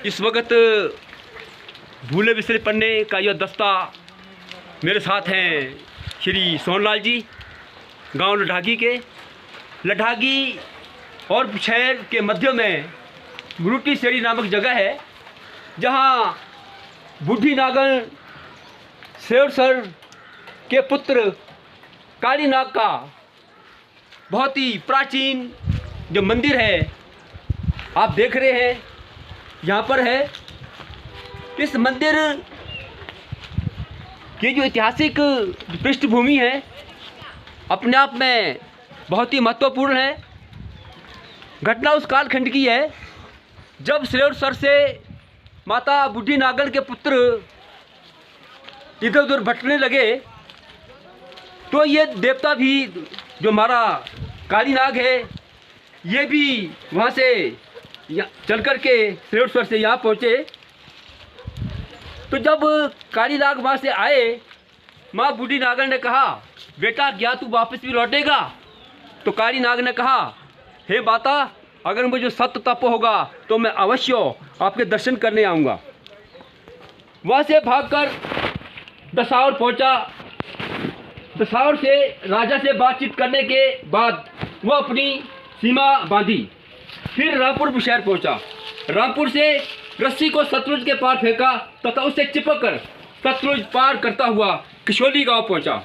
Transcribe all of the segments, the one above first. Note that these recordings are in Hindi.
इस वक्त भूले बिसरे पन्ने का यह दस्ता मेरे साथ हैं श्री सोनलाल जी, गांव लठागी के। लठागी और शहर के मध्य में गुरुटी सेड़ी नामक जगह है, जहां बूढ़ी नागन शेर सर के पुत्र काली नाग का बहुत ही प्राचीन जो मंदिर है आप देख रहे हैं यहाँ पर है। इस मंदिर की जो ऐतिहासिक पृष्ठभूमि है अपने आप में बहुत ही महत्वपूर्ण है। घटना उस कालखंड की है जब श्रेष्ठ सर से माता बूढ़ी नागन के पुत्र इधर उधर भटकने लगे, तो ये देवता भी जो हमारा काली नाग है ये भी वहाँ से चल कर के श्रेष्ठ सर से यहाँ पहुँचे। तो जब काली नाग वहाँ से आए, माँ बूढ़ी नागन ने कहा, बेटा क्या तू वापस भी लौटेगा? तो काली नाग ने कहा, हे माता, अगर मुझे सत्य तप होगा तो मैं अवश्य आपके दर्शन करने आऊँगा। वहाँ से भागकर दसावर पहुँचा। दसावर से राजा से बातचीत करने के बाद वह अपनी सीमा बांधी। फिर रामपुर शहर पहुँचा। रामपुर से रस्सी को शत्रुंज के पार फेंका तथा उससे चिपक कर शत्रुंज पार करता हुआ किशोली गांव पहुँचा।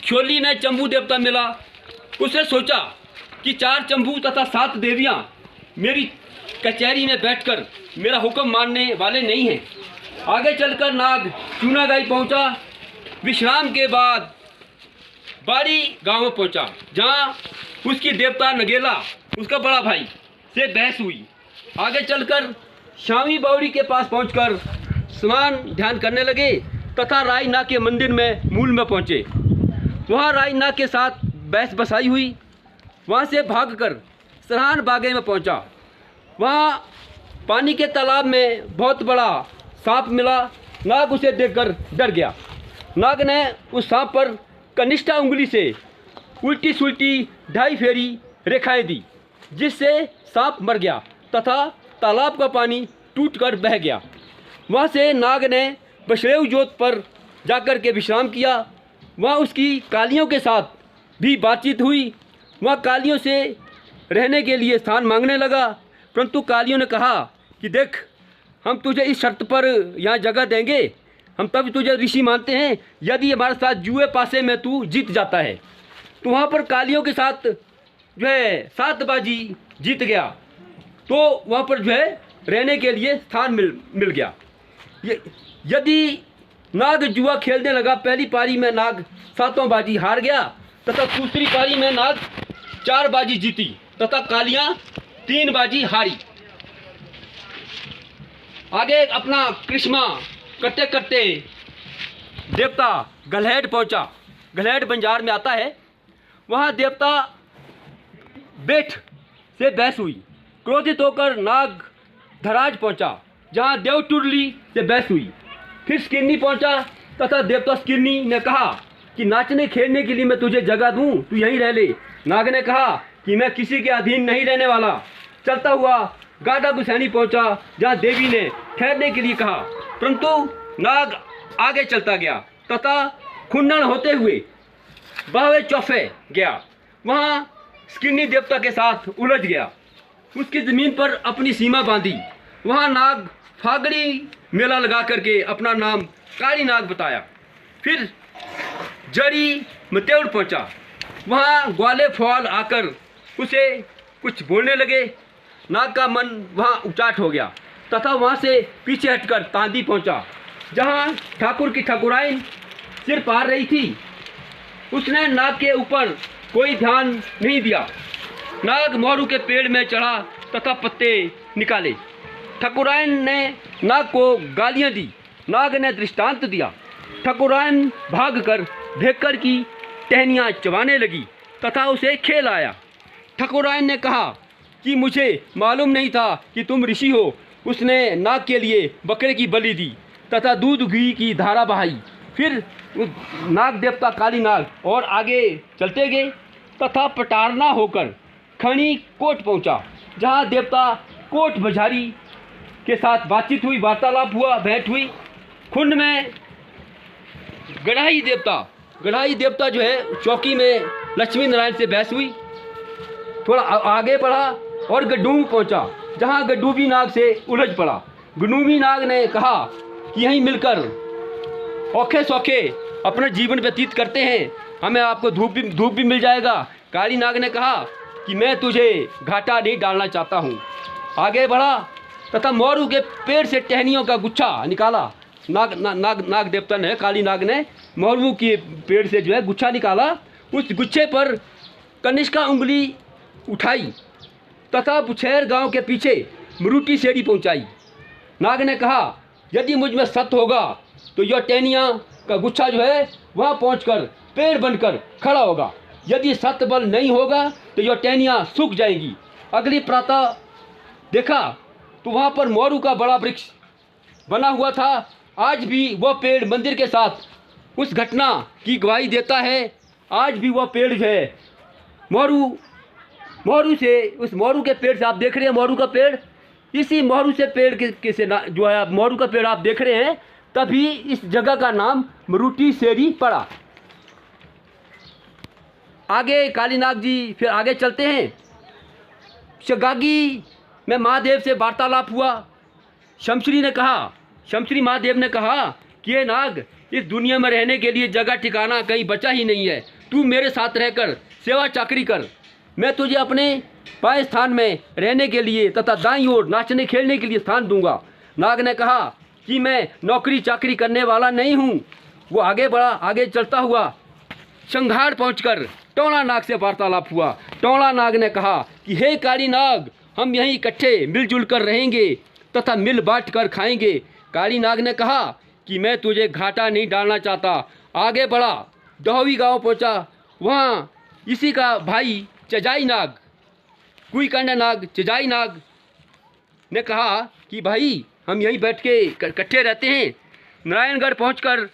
किशोली में चंबू देवता मिला। उसने सोचा कि 4 चंबू तथा 7 देवियां मेरी कचहरी में बैठकर मेरा हुक्म मानने वाले नहीं हैं। आगे चलकर नाग चूनागाई पहुंचा। विश्राम के बाद बाड़ी गांव में पहुंचा, जहां उसकी देवता नगेला उसका बड़ा भाई से बहस हुई। आगे चलकर श्यामी बावड़ी के पास पहुंचकर स्नान ध्यान करने लगे तथा रायनाग के मंदिर में मूल में पहुंचे। वहां रायनाग के साथ बहस बसाई हुई। वहां से भागकर सरहान बागे में पहुंचा। वहां पानी के तालाब में बहुत बड़ा सांप मिला। नाग उसे देखकर डर गया। नाग ने उस सांप पर कनिष्ठा उंगली से उल्टी सुल्टी 2.5 फेरी रेखाएं दी, जिससे सांप मर गया तथा तालाब का पानी टूटकर बह गया। वहाँ से नाग ने बशरेव जोत पर जाकर के विश्राम किया। वहाँ उसकी कालियों के साथ भी बातचीत हुई। वहाँ कालियों से रहने के लिए स्थान मांगने लगा, परंतु कालियों ने कहा कि देख, हम तुझे इस शर्त पर यहाँ जगह देंगे, हम तब तुझे ऋषि मानते हैं यदि हमारे साथ जुए पासे में तू जीत जाता है। तो वहाँ पर कालियों के साथ जो है 7 बाजी जीत गया, तो वहाँ पर जो है रहने के लिए स्थान मिल गया। यदि नाग जुआ खेलने लगा, पहली पारी में नाग 7वां बाजी हार गया तथा दूसरी पारी में नाग 4 बाजी जीती तथा कालियाँ 3 बाजी हारी। आगे अपना कृष्णा करते करते देवता गलहेट पहुंचा। गलहेट बंजार में आता है। वहां देवता बेठ से बहस हुई। क्रोधित होकर नाग धराज पहुंचा, जहां देवटुरली से बहस हुई। फिर स्किन्नी पहुंचा तथा देवता स्किन्नी ने कहा कि नाचने खेलने के लिए मैं तुझे जगह दूं, तू यहीं रह ले। नाग ने कहा कि मैं किसी के अधीन नहीं रहने वाला। चलता हुआ गाढ़ा गुसैनी पहुंचा, जहां देवी ने ठहरने के लिए कहा, परंतु नाग आगे चलता गया तथा खुंडन होते हुए बावे चौफे गया। वहां स्किन्नी देवता के साथ उलझ गया। उसकी ज़मीन पर अपनी सीमा बांधी। वहां नाग फागड़ी मेला लगा करके अपना नाम काली नाग बताया। फिर जड़ी मतेउड़ पहुंचा। वहां ग्वाले फवाल आकर उसे कुछ बोलने लगे। नाग का मन वहां उचाट हो गया तथा वहां से पीछे हटकर तांदी पहुंचा, जहां ठाकुर की ठाकुराइन सिर पार रही थी। उसने नाग के ऊपर कोई ध्यान नहीं दिया। नाग मोरू के पेड़ में चढ़ा तथा पत्ते निकाले। ठाकुराइन ने नाग को गालियां दी। नाग ने दृष्टांत दिया। ठाकुराइन भागकर भेकर की टहनियाँ चबाने लगी तथा उसे खेल आया। ठाकुराइन ने कहा कि मुझे मालूम नहीं था कि तुम ऋषि हो। उसने नाग के लिए बकरे की बलि दी तथा दूध घी की धारा बहाई। फिर नाग देवता काली नाग और आगे चलते गए तथा पटारना होकर खणी कोट पहुंचा, जहां देवता कोट बजारी के साथ बातचीत हुई, वार्तालाप हुआ, भेंट हुई। कुंड में गढ़ाई देवता जो है चौकी में लक्ष्मी नारायण से बहस हुई। थोड़ा आगे बढ़ा और गड्डूम पहुंचा, जहां गड्डूबी नाग से उलझ पड़ा। गड्डूबी नाग ने कहा कि यहीं मिलकर औखे सौखे अपना जीवन व्यतीत करते हैं, हमें आपको धूप भी मिल जाएगा। काली नाग ने कहा कि मैं तुझे घाटा नहीं डालना चाहता हूँ। आगे बढ़ा तथा मोरू के पेड़ से टहनियों का गुच्छा निकाला। नाग देवता ने, काली नाग ने मोरू के पेड़ से जो है गुच्छा निकाला। उस गुच्छे पर कनिष्का उंगली उठाई तथा बुछेर गांव के पीछे मरूटी सेड़ी पहुंचाई। नाग ने कहा यदि मुझ में सत्य होगा तो यह टहनियाँ का गुच्छा जो है वहाँ पहुंचकर पेड़ बनकर खड़ा होगा, यदि सत्य बल नहीं होगा तो यह टहनियाँ सूख जाएगी। अगली प्रातः देखा तो वहाँ पर मोरू का बड़ा वृक्ष बना हुआ था। आज भी वह पेड़ मंदिर के साथ उस घटना की गवाही देता है। आज भी वह पेड़ जो है मोरू से, उस मोरू के पेड़ से आप देख रहे हैं, मोरू का पेड़, इसी मोरू से पेड़ के से जो है मोरू का पेड़ आप देख रहे हैं, तभी इस जगह का नाम मरूटी सेरी पड़ा। आगे कालीनाग जी फिर आगे चलते हैं। शगागी में महादेव से वार्तालाप हुआ। शमश्री महादेव ने कहा कि ये नाग, इस दुनिया में रहने के लिए जगह ठिकाना कहीं बचा ही नहीं है। तू मेरे साथ रहकर सेवा चाकरी कर, मैं तुझे अपने बाएं स्थान में रहने के लिए तथा दाईं ओर नाचने खेलने के लिए स्थान दूंगा। नाग ने कहा कि मैं नौकरी चाकरी करने वाला नहीं हूँ। वो आगे बढ़ा। आगे चलता हुआ संघार पहुंचकर टोला नाग से वार्तालाप हुआ। टोला नाग ने कहा कि हे काली नाग, हम यहीं इकट्ठे मिलजुल कर रहेंगे तथा मिल बांट कर खाएंगे। काली नाग ने कहा कि मैं तुझे घाटा नहीं डालना चाहता। आगे बढ़ा, डहोवी गांव पहुंचा। वहाँ इसी का भाई चजाई नाग, कुईकांडा नाग, चजाई नाग ने कहा कि भाई हम यहीं बैठ के इकट्ठे रहते हैं। नारायणगढ़ पहुंचकर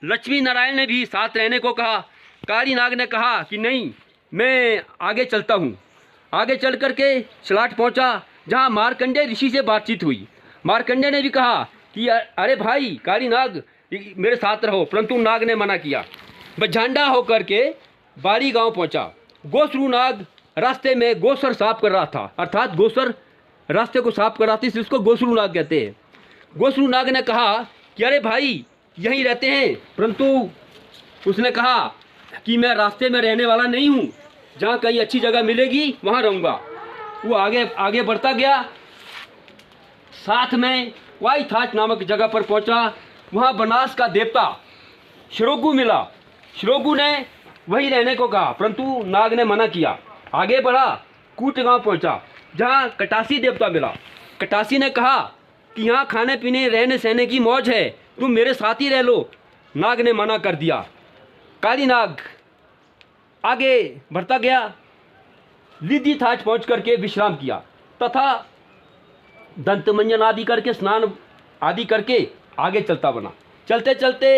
लक्ष्मी नारायण ने भी साथ रहने को कहा। काली नाग ने कहा कि नहीं, मैं आगे चलता हूँ। आगे चल कर के सलाट पहुँचा, जहाँ मार्कंडेय ऋषि से बातचीत हुई। मार्कंडेय ने भी कहा कि अरे भाई काली नाग, मेरे साथ रहो, परंतु नाग ने मना किया। बझांडा होकर के बाड़ी गांव पहुंचा। गोसरू नाग रास्ते में गोसर साफ कर रहा था, अर्थात गोसर रास्ते को साफ कर रहा था, इसलिए उसको गोसरू नाग कहते हैं। गोसरू नाग ने कहा कि अरे भाई यहीं रहते हैं, परंतु उसने कहा कि मैं रास्ते में रहने वाला नहीं हूँ, जहाँ कहीं अच्छी जगह मिलेगी वहाँ रहूँगा। वो आगे बढ़ता गया। साथ में वाई थाच नामक जगह पर पहुंचा। वहाँ बनास का देवता श्रोगु मिला। श्रोगु ने वहीं रहने को कहा, परंतु नाग ने मना किया। आगे बढ़ा, कूट गांव पहुंचा, जहाँ कटासी देवता मिला। कटासी ने कहा कि यहाँ खाने पीने रहने सहने की मौज है, तुम मेरे साथ ही रह लो। नाग ने मना कर दिया। काली नाग आगे बढ़ता गया। लिद्धि थाच पहुँच करके विश्राम किया तथा दंतमंजन आदि करके स्नान आदि करके आगे चलता बना। चलते चलते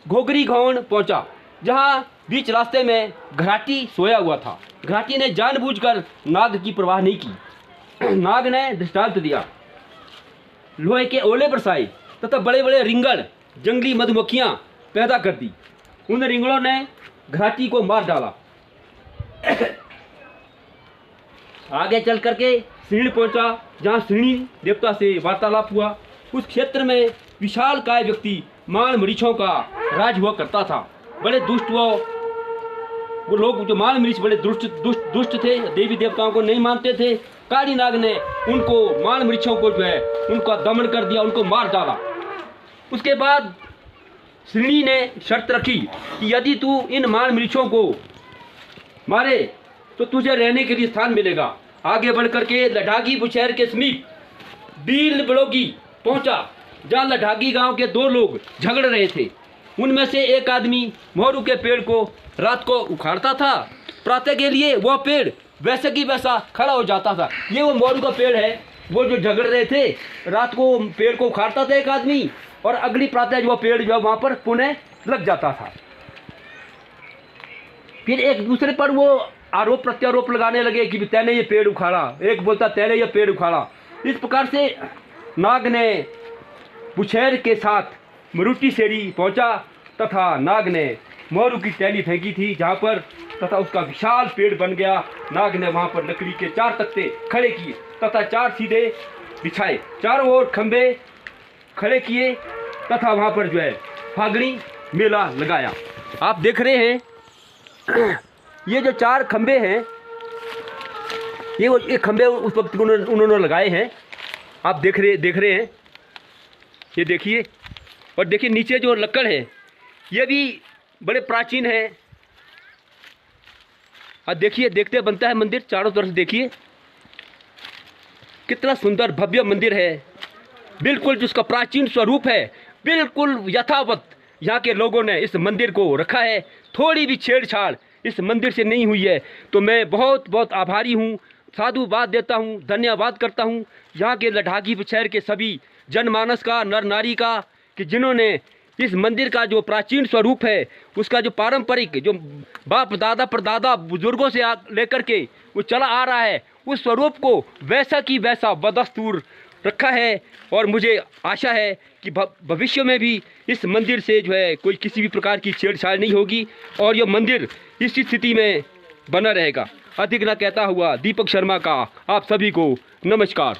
घोगरी घौन पहुंचा, जहां बीच रास्ते में घराटी सोया हुआ था। घराटी ने जानबूझकर नाग की परवाह नहीं की। नाग ने दृष्टांत दिया, लोहे के ओले बरसाए तथा बड़े बड़े रिंगड़ जंगली मधुमक्खियां पैदा कर दी। उन रिंगड़ों ने घराटी को मार डाला। आगे चल करके श्रीण पहुंचा, जहाँ श्रीणी देवता से वार्तालाप हुआ। उस क्षेत्र में विशाल काय व्यक्ति मान मरीचों का राज हुआ करता था। बड़े दुष्ट वो लोग, जो मान मरीच बड़े दुष्ट थे, देवी देवताओं को नहीं मानते थे। काली नाग ने उनको, मान मरीचों को जो है उनका दमन कर दिया, उनको मार डाला। उसके बाद श्रीणी ने शर्त रखी कि यदि तू इन मान मरीचों को मारे तो तुझे रहने के लिए स्थान मिलेगा। आगे बढ़ करके लडागी बुछेर के समीप बीर बड़ोगी पहुंचा, जहाँ लडागी गांव के दो लोग झगड़ रहे थे। उनमें से एक आदमी मोरू के पेड़ को रात को उखाड़ता था। प्रातः के लिए वह पेड़ वैसे की वैसा खड़ा हो जाता था। ये वो मोरू का पेड़ है, वो जो झगड़ रहे थे, रात को पेड़ को उखाड़ता था एक आदमी, और अगली प्रातः जो पेड़ जो वहाँ पर पुनः लग जाता था। फिर एक दूसरे पर वो आरोप प्रत्यारोप लगाने लगे कि तैने ये पेड़ उखाड़ा, एक बोलता तैने ये पेड़ उखाड़ा। इस प्रकार से नाग ने पुछेर के साथ मरुटी सेरी पहुंचा तथा नाग ने मोरू की टहनी फेंकी थी जहाँ पर, तथा उसका विशाल पेड़ बन गया। नाग ने वहाँ पर लकड़ी के 4 तख्ते खड़े किए तथा 4 सीधे बिछाए, चारों ओर खंबे खड़े किए तथा वहाँ पर जो है फागणी मेला लगाया। आप देख रहे हैं ये जो 4 खंबे हैं, ये खंबे उस वक्त उन्होंने लगाए हैं। आप देख रहे हैं, ये देखिए। और देखिए नीचे जो लकड़ है ये भी बड़े प्राचीन है। और देखिए देखते बनता है मंदिर, चारों तरफ देखिए कितना सुंदर भव्य मंदिर है, बिल्कुल जिसका प्राचीन स्वरूप है, बिल्कुल यथावत यहाँ के लोगों ने इस मंदिर को रखा है। थोड़ी भी छेड़छाड़ इस मंदिर से नहीं हुई है। तो मैं बहुत बहुत आभारी हूँ, साधुवाद देता हूँ, धन्यवाद करता हूँ यहाँ के लद्दाखी शहर के सभी जनमानस का, नर नारी का, कि जिन्होंने इस मंदिर का जो प्राचीन स्वरूप है, उसका जो पारंपरिक, जो बाप दादा परदादा बुजुर्गों से लेकर के वो चला आ रहा है, उस स्वरूप को वैसा की वैसा बदस्तूर रखा है। और मुझे आशा है कि भविष्य में भी इस मंदिर से जो है कोई किसी भी प्रकार की छेड़छाड़ नहीं होगी और यह मंदिर इस स्थिति में बना रहेगा। अधिक न कहता हुआ दीपक शर्मा का आप सभी को नमस्कार।